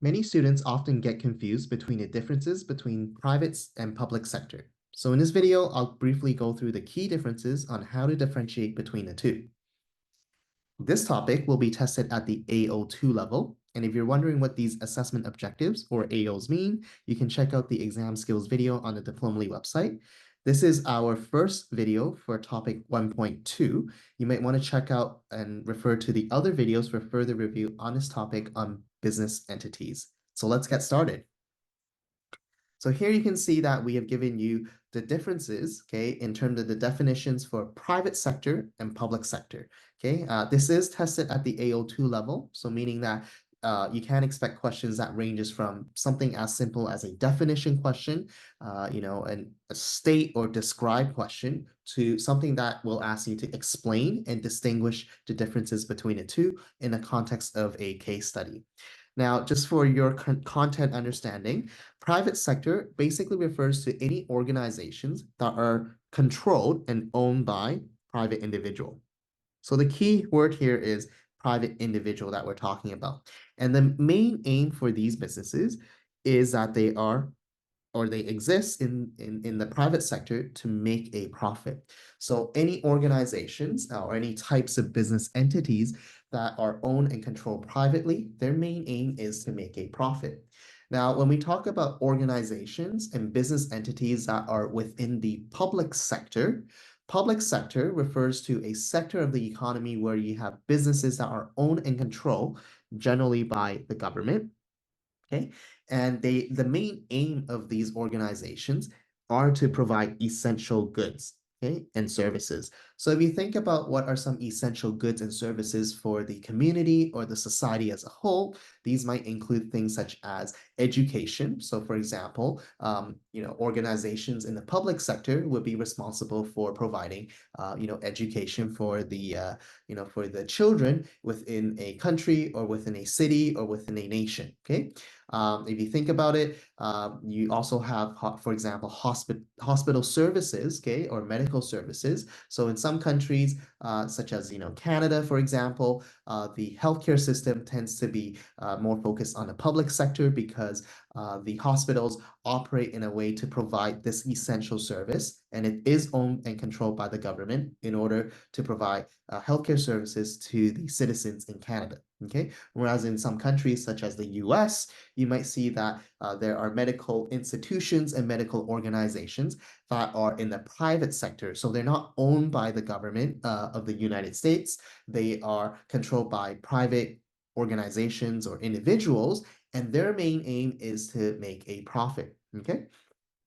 Many students often get confused between the differences between private and public sector. So in this video, I'll briefly go through the key differences on how to differentiate between the two. This topic will be tested at the AO2 level. And if you're wondering what these assessment objectives or AOs mean, you can check out the exam skills video on the Diplomly website. This is our first video for topic 1.2. You might want to check out and refer to the other videos for further review on this topic on business entities. So let's get started. So here you can see that we have given you the differences, okay, in terms of the definitions for private sector and public sector, okay? This is tested at the AO2 level, so meaning that you can expect questions that ranges from something as simple as a definition question, and a state or describe question to something that will ask you to explain and distinguish the differences between the two in the context of a case study. Now, just for your content understanding, private sector basically refers to any organizations that are controlled and owned by private individual. So the key word here is private individual that we're talking about. And the main aim for these businesses is that they are or they exist in the private sector to make a profit. So any organizations or any types of business entities that are owned and controlled privately, their main aim is to make a profit. Now, when we talk about organizations and business entities that are within the public sector refers to a sector of the economy where you have businesses that are owned and controlled, generally by the government. Okay. And the main aim of these organizations are to provide essential goods, okay, and services. So if you think about what are some essential goods and services for the community or the society as a whole, these might include things such as education. So for example, organizations in the public sector would be responsible for providing, education for for the children within a country or within a city or within a nation, okay? If you think about it, you also have, for example, hospital services, okay, or medical services. So in some countries, such as Canada, for example, the healthcare system tends to be more focused on the public sector because the hospitals operate in a way to provide this essential service, and it is owned and controlled by the government in order to provide healthcare services to the citizens in Canada. Okay, whereas in some countries such as the US, you might see that there are medical institutions and medical organizations that are in the private sector. So they're not owned by the government of the United States. They are controlled by private organizations or individuals, and their main aim is to make a profit. Okay.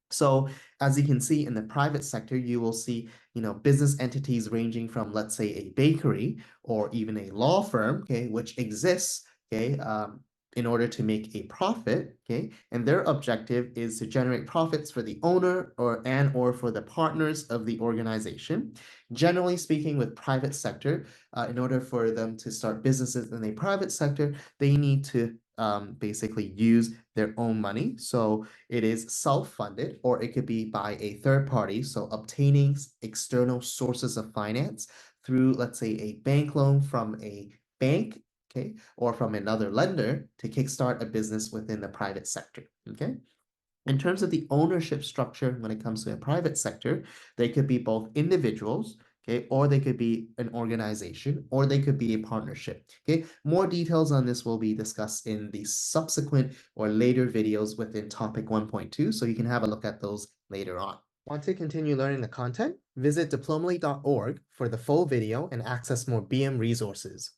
So as you can see in the private sector, you will see, business entities ranging from, let's say, a bakery or even a law firm, okay, which exists, okay, in order to make a profit, okay, and their objective is to generate profits for the owner or for the partners of the organization. Generally speaking, with private sector, in order for them to start businesses in the private sector, they need to basically use their own money. So it is self-funded, or it could be by a third party. So obtaining external sources of finance through, let's say, a bank loan from a bank, okay, or from another lender to kickstart a business within the private sector, okay? In terms of the ownership structure, when it comes to a private sector, they could be both individuals, okay, or they could be an organization, or they could be a partnership, okay? More details on this will be discussed in the subsequent or later videos within topic 1.2, so you can have a look at those later on. Want to continue learning the content? Visit diplomly.org for the full video and access more BM resources.